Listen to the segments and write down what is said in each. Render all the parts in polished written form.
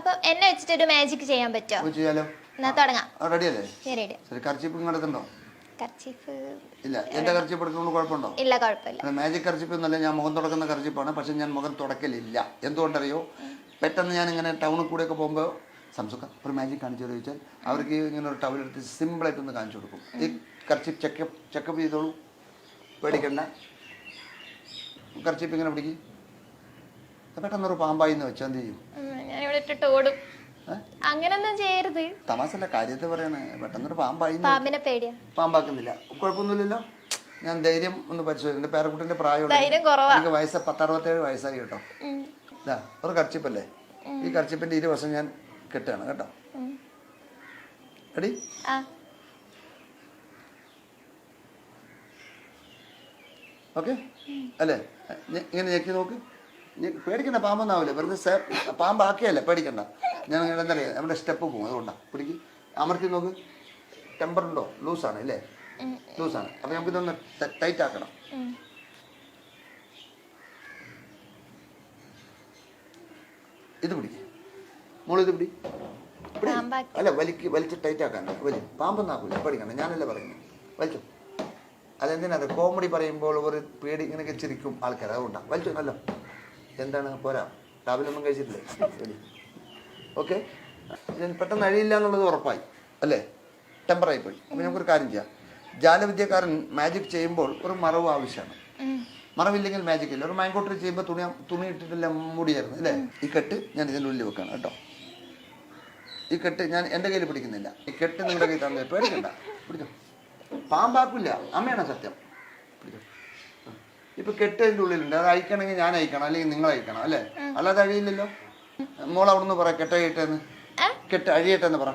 അപ്പൊ എന്നെ വെച്ചിട്ട് ഒരു മാജിക് ചെയ്യാൻ പറ്റുമോ? ചെയ്യാലോ. എന്നാ തുടങ്ങാം. റെഡിയല്ലേ? ശരി. കർച്ചീപ്പ് ഇങ്ങോട്ടുണ്ടോ? കർച്ചീഫ് ഇല്ല. എന്റെ കർച്ചീപ്പ് എടുക്കുന്നത് കുഴപ്പമുണ്ടോ? ഇല്ല, കുഴപ്പമില്ല. മാജിക് കർച്ചീപ്പ് എന്നല്ല, ഞാൻ മുഖം തുടക്കുന്ന കർച്ചീപ്പാണ്. പക്ഷെ ഞാൻ മുഖം തുടക്കലില്ല. എന്തുകൊണ്ടറിയോ? പെട്ടെന്ന് ഞാൻ ഇങ്ങനെ ടൗണിൽ കൂടെ ഒക്കെ പോകുമ്പോൾ സംസുഖ ഒരു മാജിക് കാണിച്ചു ചോദിച്ചാൽ അവർക്ക് ഇങ്ങനെ ഒരു ടവൽ എടുത്ത് സിമ്പിളായിട്ടൊന്ന് കാണിച്ചു കൊടുക്കും. ഈ കർച്ചീപ്പ് ചെക്കപ്പ് ചെയ്തോളൂ, പേടിക്കണ്ട. കർച്ചീപ്പ് ഇങ്ങനെ പിടിക്കും. പെട്ടെന്നൊരു പാമ്പായി എന്ന് വെച്ചാൽ എന്ത് ചെയ്യും? ഞാൻ ഇവിടെ ഇട്ടിട്ട് ഓടും. അങ്ങനൊന്നും ചെയ്യരുത്. തമാശല്ല, കാര്യത്തെ പറയണേ. പെട്ടെന്നൊരു പാമ്പായി. പാമ്പിനെ പേടിയാ? പാമ്പാക്കുന്നില്ല, കുഴപ്പമൊന്നുമില്ലല്ലോ. ഞാൻ ധൈര്യം ഒന്ന് പരിശോധിച്ചു. എന്റെ പേരക്കുട്ടിന്റെ പ്രായമുള്ള എനിക്ക് വയസ്സ് 67 വയസ്സായി കേട്ടോ. ഇതാ ഒരു കർച്ചിപ്പല്ലേ, ഈ കർച്ചിപ്പിന്റെ 20 വർഷം ഞാൻ കെട്ടാണ് കേട്ടോ. എടി ഓക്കെ അല്ലേ? ഇങ്ങനെ ഞെക്കി നോക്ക്. പേടിക്കണ്ട, പാമ്പൊന്നാവില്ല. വെറുതെ പാമ്പാക്കിയല്ലേ, പേടിക്കണ്ട. ഞാൻ എന്താ പറയുക, നമ്മുടെ സ്റ്റെപ്പ് പോകും, അതുകൊണ്ടാണ്. പിടിക്ക്, അമർത്തി നോക്ക്. ടെമ്പർ ഉണ്ടോ? ലൂസാണ് അല്ലേ? ലൂസാണ്. അപ്പൊ നമുക്കിതൊന്ന് ടൈറ്റ് ആക്കണം. ഇത് പിടിക്ക് മോളിത് പിടി. അല്ല, വലിച്ച് ടൈറ്റ് ആക്കാൻ. പാമ്പൊന്നാക്കൂല, പേടിക്കണ്ട. ഞാനല്ലേ പറയുന്നത്, വലിച്ചു. അതെന്തിനാ കോമഡി പറയുമ്പോൾ ഒരു പേടി ഇങ്ങനെയൊക്കെ ചിരിക്കും ആൾക്കാർ, അതുകൊണ്ടാണ്. വലിച്ചു. നല്ലോ. എന്താണ് പോരാ? രാവിലൊന്നും കഴിച്ചിട്ടില്ലേ? ഓക്കെ. പെട്ടെന്ന് അഴിയില്ല എന്നുള്ളത് ഉറപ്പായി അല്ലേ? ടെമ്പറായി പോയി. അപ്പൊ നമുക്കൊരു കാര്യം ചെയ്യാം. ജാലവിദ്യക്കാരൻ മാജിക് ചെയ്യുമ്പോൾ ഒരു മറവ് ആവശ്യമാണ്. മറവില്ലെങ്കിൽ മാജിക് ഇല്ല. ഒരു മാങ്കോട്ടറി ചെയ്യുമ്പോൾ തുണി ഇട്ടിട്ടില്ല, മൂടിയായിരുന്നു അല്ലേ? ഈ കെട്ട് ഞാൻ ഇതിൻ്റെ ഉള്ളിൽ വെക്കാണ് കേട്ടോ. ഈ കെട്ട് ഞാൻ എൻ്റെ കയ്യിൽ പിടിക്കുന്നില്ല. ഈ കെട്ട് നിങ്ങളുടെ കയ്യിൽ തന്നെ. പേടിക്കണ്ട, പിടിച്ചോ. പാമ്പാക്കില്ല, അമ്മയാണ് സത്യം. പിടിച്ചോ. ഇപ്പൊ കെട്ട് അതിൻ്റെ ഉള്ളിലുണ്ട്. അത് അയക്കണമെങ്കിൽ ഞാൻ അയക്കണം, അല്ലെങ്കിൽ നിങ്ങൾ അയക്കണം അല്ലേ? അല്ലാതെ അഴിയില്ലല്ലോ. മോൾ അവിടുന്ന് പറ കെട്ട് അഴിയട്ടെന്ന്. കെട്ട് അഴിയട്ടെന്ന് പറ.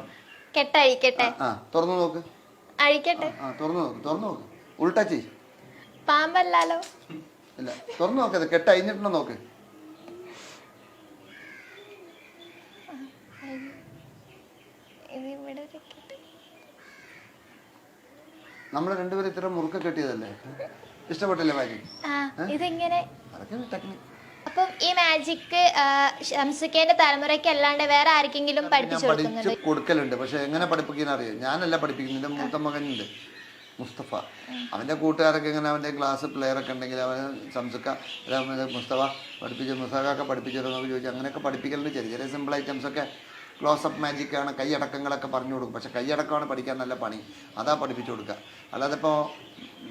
തുറന്നു നോക്ക്. തുറന്നു നോക്ക്. ഉൾട്ടാ ചെയ്. പാമ്പല്ലോ. ഇല്ല, തുറന്നു നോക്കത്. കെട്ട് അഴിഞ്ഞിട്ടുണ്ടോ നോക്ക്. നമ്മള് രണ്ടുപേരും ഇത്ര മുറുക്ക കെട്ടിയതല്ലേ? ഇഷ്ടപ്പെട്ടില്ലേ മാജിക്? ഇതെങ്ങനെ? അപ്പം ഈ മാജിക് ഷംസുഖേന്റെ തലമുറയ്ക്ക് അല്ലാണ്ട് വേറെ ആർക്കെങ്കിലും പഠിപ്പിച്ചു കൊടുക്കലുണ്ട്. പക്ഷെ എങ്ങനെ പഠിപ്പിക്കുന്ന അറിയാം? ഞാനല്ല പഠിപ്പിക്കുന്നത്. എന്റെ മൂത്ത മകനുണ്ട് മുസ്തഫ. അവന്റെ കൂട്ടുകാരൊക്കെ ഇങ്ങനെ അവന്റെ ക്ലാസ് പ്ലെയറൊക്കെ ഉണ്ടെങ്കിൽ അവന് ഷംസുഖ മുസ്തഫ മുസ്തഫൊക്കെ പഠിപ്പിച്ചു തരുമെന്നൊക്കെ ചോദിച്ചാൽ അങ്ങനെയൊക്കെ പഠിപ്പിക്കലുണ്ട്. ചെറിയ ചെറിയ സിമ്പിൾ ഐറ്റംസ് ഒക്കെ. ക്ലോസപ്പ് മാജിക്കാണ്, കൈയടക്കങ്ങളൊക്കെ പറഞ്ഞു കൊടുക്കും. പക്ഷെ കൈയടക്കമാണ് പഠിക്കാൻ നല്ല പണി. അതാ പഠിപ്പിച്ചു കൊടുക്കുക. അല്ലാതെ ഇപ്പോൾ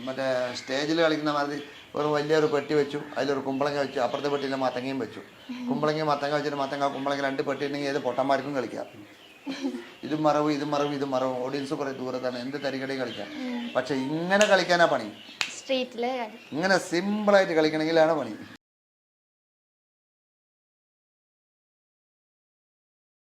മറ്റേ സ്റ്റേജിൽ കളിക്കുന്ന മാതിരി ഒരു വലിയൊരു പെട്ടി വെച്ചു, അതിലൊരു കുമ്പളങ്ങ വെച്ചു, അപ്പുറത്തെ പെട്ടിയിൽ മത്തങ്ങയും വെച്ചു. കുമ്പളങ്ങയും മത്തങ്ങ വെച്ചിട്ട് കുമ്പളങ്ങ 2 പെട്ടി ഉണ്ടെങ്കിൽ ഏത് പൊട്ടന്മാർക്കും കളിക്കാം. ഇതും മറവും. ഓഡിയൻസ് കുറെ ദൂരത്താണ്, എന്ത് തരികടയും കളിക്കാം. പക്ഷെ ഇങ്ങനെ കളിക്കാനാ പണി. സ്ട്രീറ്റില് ഇങ്ങനെ സിമ്പിളായിട്ട് കളിക്കണമെങ്കിലാണ് പണി.